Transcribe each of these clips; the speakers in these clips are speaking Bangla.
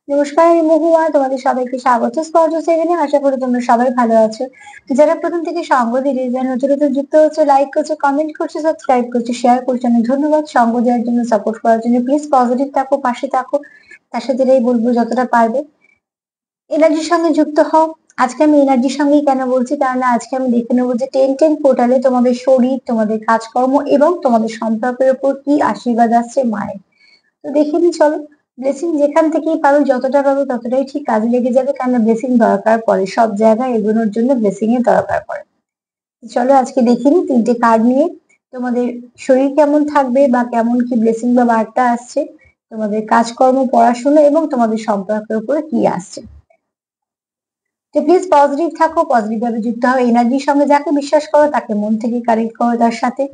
নমস্কার, আমি মহুয়া। তোমাদের সবাইকে স্বাগত স্পর্শ সেভেনে। আশা করি তোমরা সবাই ভালো আছো। তো যারা প্রথম থেকে সঙ্গ দিয়ে যারা নতুন নতুন যুক্ত হচ্ছে, লাইক করছো, কমেন্ট করছো, সাবস্ক্রাইব করছো, শেয়ার করছো, অনেক ধন্যবাদ। সঙ্গ দেওয়ার জন্য, সাপোর্ট করার জন্য। প্লিজ পজিটিভ থাকো, পাশে থাকো। তার সাথে এটাই বলবো, যতটা পারবে এনার্জির সঙ্গে যুক্ত হও। আজকে আমি এনার্জির সঙ্গেই কেন বলছি, কারণ আজকে আমি দেখে নেবো যে 10-10 পোর্টালে তোমাদের শরীর, তোমাদের কাজকর্ম এবং তোমাদের সম্পর্কের উপর কি আশীর্বাদ আসছে মায়ের। তো দেখে নি, চলো। ব্লেসিং যেখান থেকেই পারো, যতটা পারো ততটাই ঠিক কাজে লেগে যাবে, কারণ ব্লেসিং দরকার পড়ে, সব জায়গায় এগোনোর জন্য ব্লেসিং এর দরকার পড়ে। তো চলো আজকে দেখে নি 3টে কার্ড নিয়ে তোমাদের শরীর কেমন থাকবে, বা কেমন কি ব্লেসিং বা বার্তা আসছে, তোমাদের কাজকর্ম, পড়াশোনা এবং তোমাদের সম্পর্কের উপরে কি আসছে। তো প্লিজ পজিটিভ থাকো, পজিটিভ ভাবে যুক্ত হও এনার্জির সঙ্গে। যাকে বিশ্বাস করো তাকে মন থেকে কানেক্ট করো তার সাথে।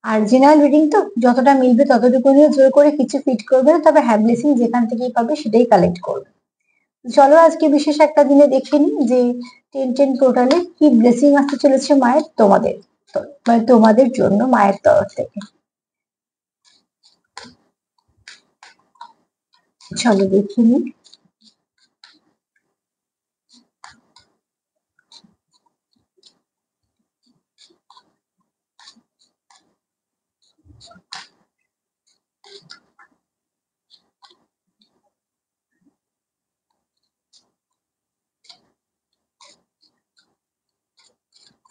আর জেনারেল রিডিং তো যতটা মিলবে ততটুকু নিয়ে, জোর করে কিছু ফিট করবে না। তবে হ্যাঁ, ব্লেসিং যেখান থেকেই পাবে সেটাই কালেক্ট করবে। চলো আজকে বিশেষ একটা দিনে দেখে নিই যে 10-10 টোটালে কি ব্লেসিং আসতে চলেছে মায়ের তোমাদের, মানে তোমাদের জন্য মায়ের তরফ থেকে। চলো দেখে নিই।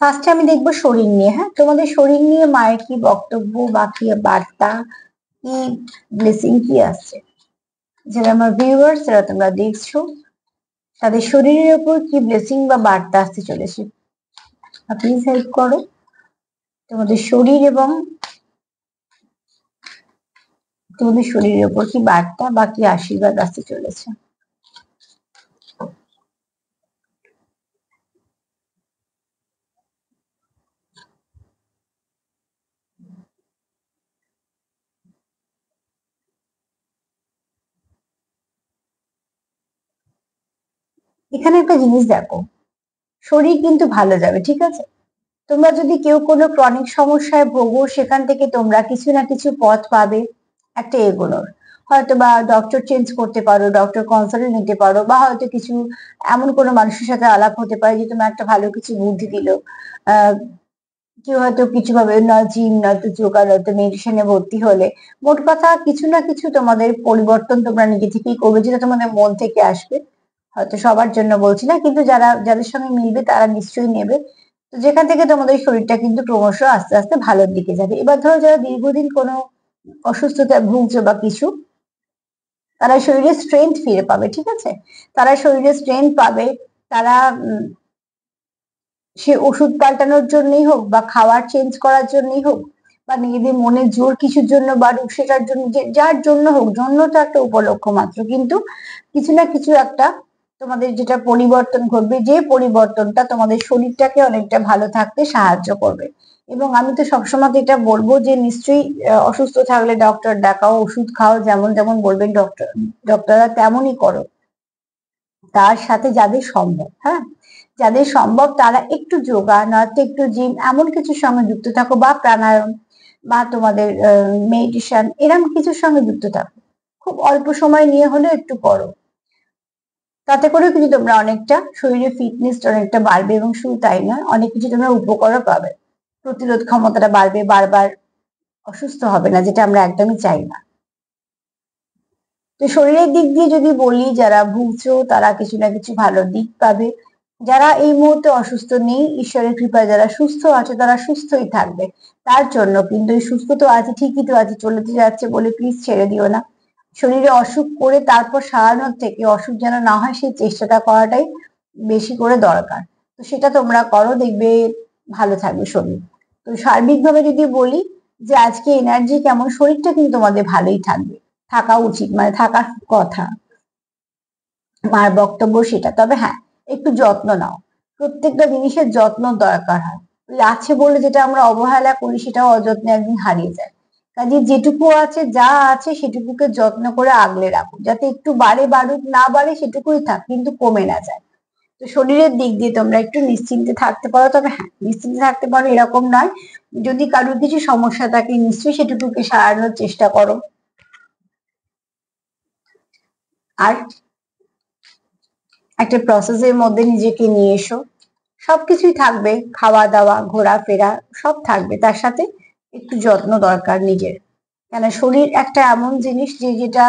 ফার্স্টে আমি দেখবো শরীর নিয়ে। হ্যাঁ, তোমাদের শরীর নিয়ে মায়ের কি বক্তব্য, বা কি বার্তা, কি ব্লেসিং কি আসছে। যারা আমার ভিউয়ার্স, যারা তোমরা দেখছো, তাদের শরীরের উপর কি ব্লেসিং বা বার্তা আসতে চলেছে, প্লিজ হেল্প করো। তোমাদের শরীর এবং তোমাদের শরীরের উপর কি বার্তা বা কি আশীর্বাদ আসতে চলেছে। এখানে একটা জিনিস দেখো, শরীর কিন্তু ভালো যাবে, ঠিক আছে। তোমরা যদি কেউ কোনো ক্রনিক সমস্যায় ভোগো, সেখান থেকে তোমরা কিছু না কিছু পথ পাবে একটা এগোনোর। হয়তো বা ডক্টর চেঞ্জ করতে পারো, ডক্টর কনসাল্ট নিতে পারো, বা হয়তো কিছু এমন কোনো মানুষের সাথে আলাপ হতে পারে যে তোমার একটা ভালো কিছু বুদ্ধি দিল। আহ কেউ হয়তো কিছু ভাবে, না জিম, নয়তো যোগা, নয়তো মেডিটেশনে ভর্তি হলে, মোট কথা কিছু না কিছু তোমাদের পরিবর্তন তোমরা নিজে থেকেই করবে, যেটা তোমাদের মন থেকে আসবে। হয়তো সবার জন্য বলছি না, কিন্তু যাদের সঙ্গে মিলবে তারা নিশ্চয়ই নেবে। তো যেখান থেকে তোমাদের শরীরটা কিন্তু ক্রমশ আস্তে আস্তে ভালোর দিকে যাবে। এবার ধরো যারা দীর্ঘদিন কোনো অসুস্থতায় ভুগছে বা কিছু, তারা শরীরে স্ট্রেংথ ফিরে পাবে, ঠিক আছে। তারা শরীরে স্ট্রেংথ পাবে। তারা সে ওষুধ পাল্টানোর জন্যই হোক, বা খাবার চেঞ্জ করার জন্যই হোক, বা নিজেদের মনের জোর কিছুর জন্য বাড়ুক, সেটার জন্য, যার জন্য হোক, জন্যটা একটা উপলক্ষ মাত্র, কিন্তু কিছু না কিছু একটা তোমাদের যেটা পরিবর্তন ঘটবে, যে পরিবর্তনটা তোমাদের শরীরটাকে অনেকটা ভালো থাকতে সাহায্য করবে। এবং আমি তো সবসময় এটা বলবো যে নিশ্চয়ই অসুস্থ থাকলে ডক্টর দেখাও, ওষুধ খাও, যেমন যেমন বলবেন ডক্টররা তেমনই করো। তার সাথে যাদের সম্ভব, হ্যাঁ, যাদের সম্ভব তারা একটু যোগা, নয়তো একটু জিম, এমন কিছুর সঙ্গে যুক্ত থাকো, বা প্রাণায়াম, বা তোমাদের মেডিটেশন, এরকম কিছুর সঙ্গে যুক্ত থাকো। খুব অল্প সময় নিয়ে হলেও একটু করো। তাতে করেও কিন্তু তোমরা অনেকটা শরীরে ফিটনেস অনেকটা বাড়বে, এবং শুধু তাই নয়, অনেক কিছু তোমরা উপকারও পাবে। প্রতিরোধ ক্ষমতাটা বাড়বে, বারবার অসুস্থ হবে না, যেটা আমরা একদমই চাই না। তো শরীরের দিক দিয়ে যদি বলি, যারা ভুগছো তারা কিছু না কিছু ভালো দিক পাবে। যারা এই মুহূর্তে অসুস্থ নেই, ঈশ্বরের কৃপায় যারা সুস্থ আছে তারা সুস্থই থাকবে। তার জন্য কিন্তু এই সুস্থ তো আছে, ঠিকই তো আছে, চলতে যাচ্ছে বলে প্লিজ ছেড়ে দিও না। শরীরে অসুখ করে তারপর সারানোর থেকে অসুখ যেন না হয় সেই চেষ্টাটা করাটাই বেশি করে দরকার। তো সেটা তোমরা করো, দেখবে ভালো থাকবে শরীর। তো সার্বিকভাবে যদি বলি যে আজকে এনার্জি কেমন, শরীরটা কিন্তু তোমাদের ভালোই থাকবে, থাকা উচিত, মানে থাকার কথা, মার বক্তব্য সেটা। তবে হ্যাঁ, একটু যত্ন নাও। প্রত্যেকটা জিনিসের যত্ন দরকার হয়। ওই আছে বলে যেটা আমরা অবহেলা করি, সেটাও অযত্নে একদিন হারিয়ে যায়। কাজে যেটুকু আছে, যা আছে সেটুকুকে যত্ন করে আগলে রাখো, যাতে একটু বাড়ে, বাড়ুক, না বাড়ে সেটুকুই থাক, কিন্তু কমে না যায়। তো শরীরের দিক দিয়ে তোমরা একটু নিশ্চিন্তে থাকতে পারো। তবে হ্যাঁ, নিশ্চিন্তে থাকতে পারো এরকম নয়, যদি কারোর কিছু সমস্যা থাকে নিশ্চয়ই সেটুকুকে সারানোর চেষ্টা করো। আর একটা প্রসেসের মধ্যে নিজেকে নিয়ে এসো। সবকিছুই থাকবে, খাওয়া দাওয়া ঘোরাফেরা সব থাকবে, তার সাথে একটু যত্ন দরকার নিজের। কেন শরীর একটা এমন জিনিস যে যেটা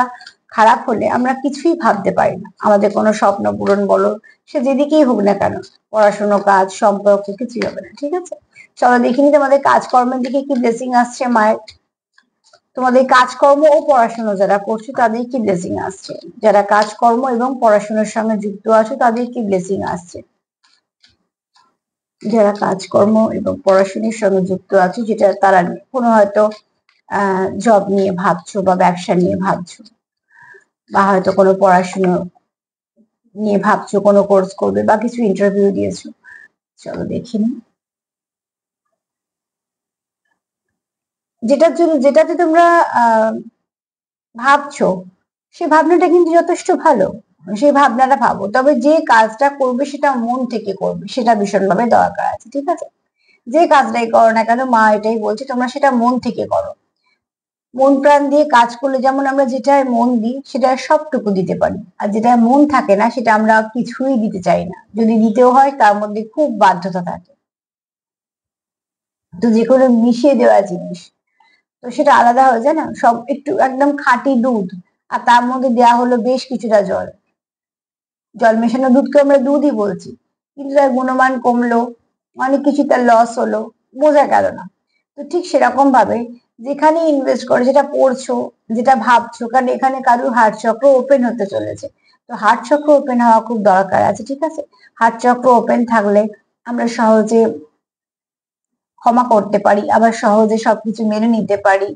খারাপ হলে আমরা কিছুই ভাবতে পারি না, আমাদের কোনো স্বপ্ন পূরণ বলো, সে যেদিকেই হোক না কেন, পড়াশোনা কাজ সম্পর্ক কিছুই হবে না। ঠিক আছে, চলো দেখিনি তোমাদের কাজকর্মের দিকে কি ব্লেসিং আসছে মায়ের। তোমাদের কাজকর্ম ও পড়াশোনা যারা করছো তাদের কি ব্লেসিং আসছে, যারা কাজকর্ম এবং পড়াশোনার সঙ্গে যুক্ত আছো তাদের কি ব্লেসিং আসছে, যারা কাজকর্ম এবং পড়াশোনার সঙ্গে যুক্ত আছে, যেটা তারা কোনো হয়তো জব নিয়ে ভাবছো বা ব্যবসা নিয়ে ভাবছো, বা হয়তো কোনো পড়াশোনা নিয়ে ভাবছো কোনো কোর্স করবে বা কিছু ইন্টারভিউ দিয়েছো। চলো দেখিনি যেটার জন্য যেটাতে তোমরা ভাবছো সেই ভাবনাটা কিন্তু যথেষ্ট ভালো, সেই ভাবনাটা ভাবো, তবে যে কাজটা করবে সেটা মন থেকে করবে, সেটা ভীষণভাবে দরকার আছে। ঠিক আছে, যে কাজটাই করো না কেন মা এটাই বলছে তোমরা সেটা মন থেকে করো। মন প্রাণ দিয়ে কাজ করলে যেমন আমরা যেটায় মন দিই সেটা সবটুকু দিতে পারি, আর যেটা মন থাকে না সেটা আমরা কিছুই দিতে চাই না, যদি দিতেও হয় তার মধ্যে খুব বাধ্যতা থাকে। তো যে কোনো মিশিয়ে দেওয়া জিনিস তো সেটা আলাদা হয়ে যায় না, সব একটু একদম খাঁটি দুধ আর তার মধ্যে দেওয়া হলো বেশ কিছুটা জল, জল মেশানো দুধকে আমরা দুধই বলছি, কিন্তু তার গুণমান কমলো, অনেক কিছু তার লস হলো, বোঝা গেল না। তো ঠিক সেরকম ভাবে যেখানে ইনভেস্ট করে, যেটা পড়ছো যেটা ভাবছো, কারণ এখানে কারুর হার্ট চক্র ওপেন হতে চলেছে, তো হার্ট চক্র ওপেন হওয়া খুব দরকার আছে। ঠিক আছে, হার্ট চক্র ওপেন থাকলে আমরা সহজে ক্ষমা করতে পারি, আবার সহজে সবকিছু মেনে নিতে পারি,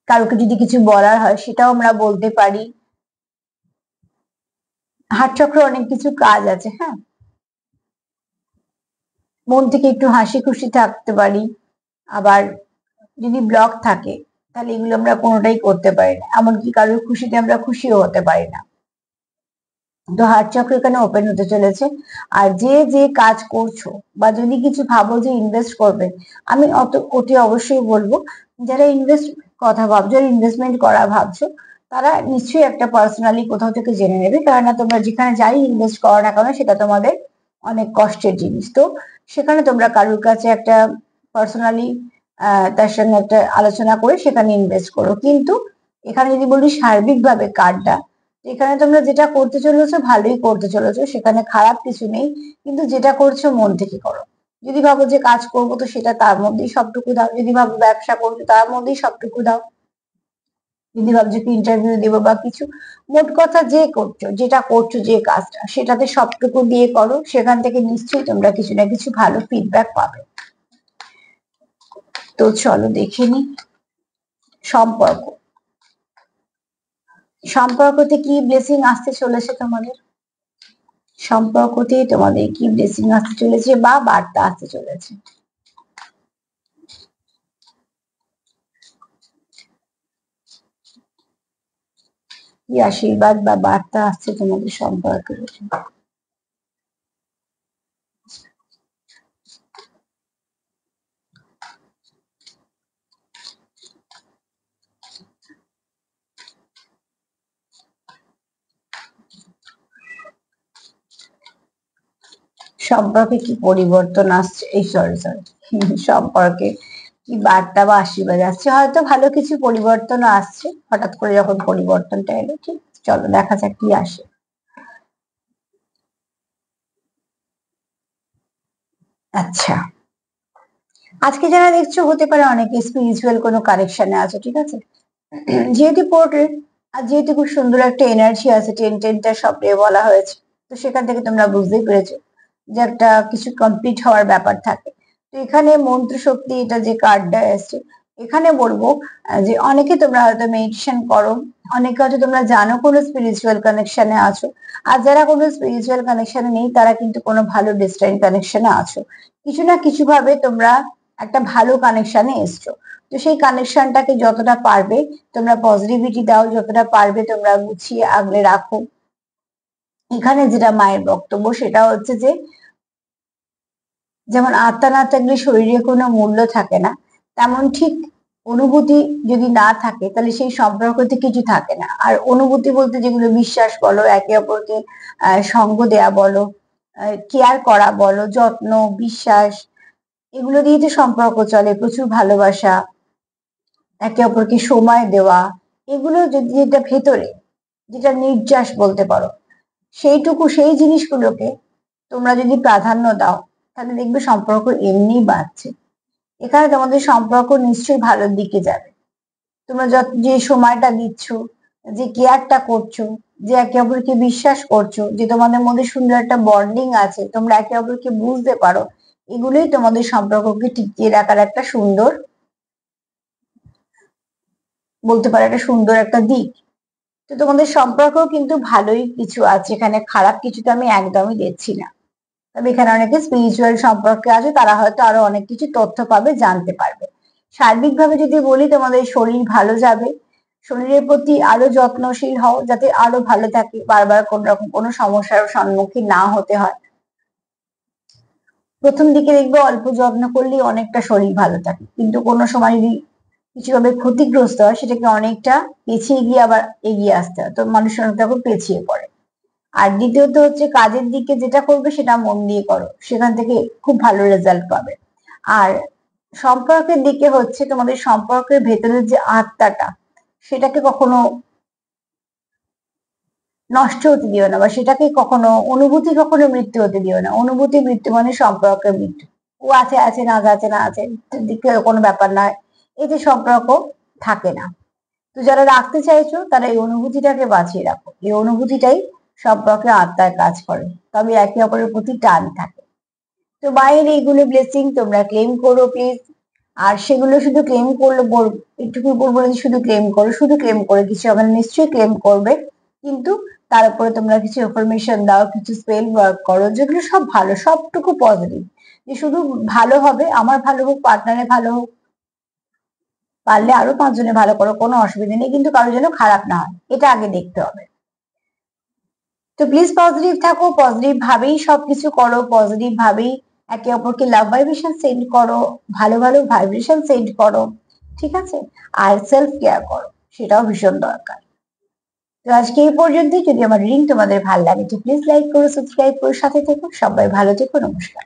কারোকে যদি কিছু বলার হয় সেটাও আমরা বলতে পারি। হার্ট চক্র অনেক কিছু কাজ আছে। হ্যাঁ, মন থেকে একটু হাসি খুশি থাকতে পারি, আবার যদি ব্লক থাকে তাহলে এগুলো আমরা কোনোটাই করতে পারি না, এমনকি কারোর খুশিতে আমরা খুশিও হতে পারি না। তো হার্ট চক্র এখানে ওপেন হতে চলেছে। আর যে যে কাজ করছো বা যদি কিছু ভাবো যে ইনভেস্ট করবে, আমি অতি অবশ্যই বলবো যারা কথা ভাবছো, যারা ইনভেস্টমেন্ট করা ভাবছো, তারা নিশ্চয়ই একটা পার্সোনালি কোথাও থেকে জেনে নেবে, কেননা তোমরা যেখানে যাই ইনভেস্ট করো না কেন সেটা তোমাদের অনেক কষ্টের জিনিস। তো সেখানে তোমরা কারোর কাছে একটা পার্সোনালি তার সঙ্গে একটা আলোচনা করে সেখানে ইনভেস্ট করো। কিন্তু এখানে যদি বলি সার্বিকভাবে কার্ডটা, এখানে তোমরা যেটা করতে চলেছো ভালোই করতে চলেছো, সেখানে খারাপ কিছু নেই, কিন্তু যেটা করছো মন থেকে করো। যদি ভাবো যে কাজ করবো তো সেটা তার মধ্যেই সবটুকু দাও, যদি ভাবো ব্যবসা করছো তার মধ্যেই সবটুকু দাও, যদি ভাবছো কি ইন্টারভিউ দেবো বা কিছু, মোট কথা যে করছো যেটা করছো যে কাজটা সেটাতে সবটুকু দিয়ে করো, সেখান থেকে নিশ্চয়ই তোমরা কিছু না কিছু ভালো ফিডব্যাক পাবে। তো চলো দেখে নি সম্পর্ক, সম্পর্কতে কি ব্লেসিং আসতে চলেছে তোমাদের, সম্পর্কতে তোমাদের কি ব্লেসিং আসতে চলেছে বা বার্তা আসতে চলেছে। কি আশীর্বাদ বা বার্তা আসছে তোমাদের সম্পর্কের, সম্পর্কে কি পরিবর্তন আসছে, এই সরি সরি সম্পর্কে কি বার্তা বা আশীর্বাদ আসছে, হয়তো ভালো কিছু পরিবর্তন আসছে হঠাৎ করে যখন পরিবর্তনটা এলো। ঠিক চলো দেখা যাক কি আসে। আচ্ছা, আজকে যারা দেখছো হতে পারে অনেকে স্পিরিচুয়াল কোনো কানেকশনে আছে। ঠিক আছে, যেহেতু পোর্ট্রেট আর যেহেতু খুব সুন্দর একটা এনার্জি আছে, টেনটা সবটাই বলা হয়েছে, তো সেখান থেকে তোমরা বুঝতেই পেরেছো যে একটা কিছু কমপ্লিট হওয়ার ব্যাপার থাকে। তো এখানে মন্ত্র শক্তি এটা যে কার্ডটা এসছে, এখানে বলবো যে অনেকে তোমরা হয়তো মেডিটেশন করো, অনেকে হয়তো তোমরা জানো কোনো স্পিরিচুয়াল কানেকশনে আছো, আর যারা কোনো স্পিরিচুয়াল কানেকশনে নেই তারা কিন্তু কোনো ভালো ডিস্টাইন কানেকশনে আছো, কিছু না কিছু ভাবে তোমরা একটা ভালো কানেকশনে এসছো। তো সেই কানেকশনটাকে যতটা পারবে তোমরা পজিটিভিটি দাও, যতটা পারবে তোমরা গুছিয়ে আগলে রাখো। এখানে যেটা মায়ের বক্তব্য সেটা হচ্ছে যে যেমন আত্মা না থাকলে শরীরে কোনো মূল্য থাকে না, তেমন ঠিক অনুভূতি যদি না থাকে তাহলে সেই সম্পর্কতে কিছু থাকে না। আর অনুভূতি বলতে যেগুলো বিশ্বাস বলো, একে অপরকে সঙ্গ দেয়া বলো, কেয়ার করা বলো, যত্ন, বিশ্বাস, এগুলো দিয়ে তো সম্পর্ক চলে। প্রচুর ভালোবাসা, একে অপরকে সময় দেওয়া, এগুলো যদি যেটা ভেতরে, যেটা নির্যাস বলতে পারো, সেই জিনিসগুলোকে তোমরা যদি প্রাধান্য দাও তাহলে দেখবে সম্পর্ক এমনিই বাড়ছে। এখানে তোমাদের সম্পর্ক নিশ্চয়ই ভালোর দিকে যাবে। তোমরা যে সময়টা দিচ্ছ, যে কেয়ারটা করছো, যে একে অপরকে বিশ্বাস করছো, যে তোমাদের মধ্যে সুন্দর একটা বন্ডিং আছে, তোমরা একে অপরকে বুঝতে পারো, এগুলোই তোমাদের সম্পর্ককে টিকিয়ে রাখার একটা সুন্দর, বলতে পারো একটা সুন্দর একটা দিক। তো তোমাদের সম্পর্ক কিন্তু ভালোই কিছু আছে, এখানে খারাপ কিছু তো আমি একদমই দেখছি না। তবে এখানে অনেকে স্পিরিচুয়াল সম্পর্কে আছে, তারা হয়তো আরো অনেক কিছু তথ্য পাবে, জানতে পারবে। সার্বিকভাবে যদি বলি, তোমাদের শরীর ভালো যাবে। শরীরের প্রতি আরো যত্নশীল হও, যাতে আরো ভালো থাকে, বারবার কোন রকম কোনো সমস্যার সম্মুখীন না হতে হয়। প্রথম দিকে দেখবে অল্প যত্ন করলেই অনেকটা শরীর ভালো থাকে, কিন্তু কোনো সময় যদি কিছুভাবে ক্ষতিগ্রস্ত হয়, সেটাকে অনেকটা পেছিয়ে গিয়ে আবার এগিয়ে আসতে হয়, তো মানুষ অনেক তখন পেছিয়ে পড়ে। আর দ্বিতীয়ত হচ্ছে, কাজের দিকে যেটা করবে সেটা মন দিয়ে করো, সেখান থেকে খুব ভালো রেজাল্ট পাবে। আর সম্পর্কের দিকে হচ্ছে, তোমাদের সম্পর্কের ভেতরের যে আত্মাটা, সেটাকে কখনো নষ্ট হতে দিও না, বা সেটাকে কখনো অনুভূতি কখনো মৃত্যু হতে দিও না। অনুভূতি মৃত্যু মানে সম্পর্কের মৃত্যু। ও আছে আছে, না আছে না আছে, দিকে কোনো ব্যাপার নয়, এতে সম্পর্ক থাকে না। তো যারা রাখতে চাইছো তারা এই অনুভূতিটাকে বাঁচিয়ে রাখো, এই অনুভূতিটাই সম্পর্কে আত্মায় কাজ করে, তবে একে অপরের প্রতি টান থাকে। তো মায়ের এইগুলো ব্লেসিং তোমরা ক্লেম করো প্লিজ। আর সেগুলো শুধু ক্লেম করলে একটুকু বলবো না যে শুধু ক্লেম করো, শুধু ক্লেম করে কিছু হবে না, নিশ্চয়ই ক্লেম করবে, কিন্তু তার উপরে তোমরা কিছু ইনফরমেশন দাও, কিছু স্পেল ওয়ার্ক করো, যেগুলো সব ভালো, সবটুকু পজিটিভ, যে শুধু ভালো হবে, আমার ভালো হোক, পার্টনারের ভালো হোক, পারলে আরো 5 জনের ভালো করো, কোনো অসুবিধা নেই, কিন্তু কারোর যেন খারাপ না হয়, এটা আগে দেখতে হবে। তো প্লিজ পজিটিভ থাকো, পজিটিভ ভাবেই সবকিছু করো, পজিটিভ ভাবেই একে অপরকে লাভ ভাইব্রেশন সেন্ড করো, ভালো ভালো ভাইব্রেশন সেন্ড করো, ঠিক আছে? আর সেলফ কেয়ার করো, সেটাও ভীষণ দরকার। তো আজকে এই পর্যন্তই। যদি আমার রিডিং তোমাদের ভালো লাগে তো প্লিজ লাইক করো, সাবস্ক্রাইব করো, সাথে থেকো। সবাই ভালো থেকো, নমস্কার।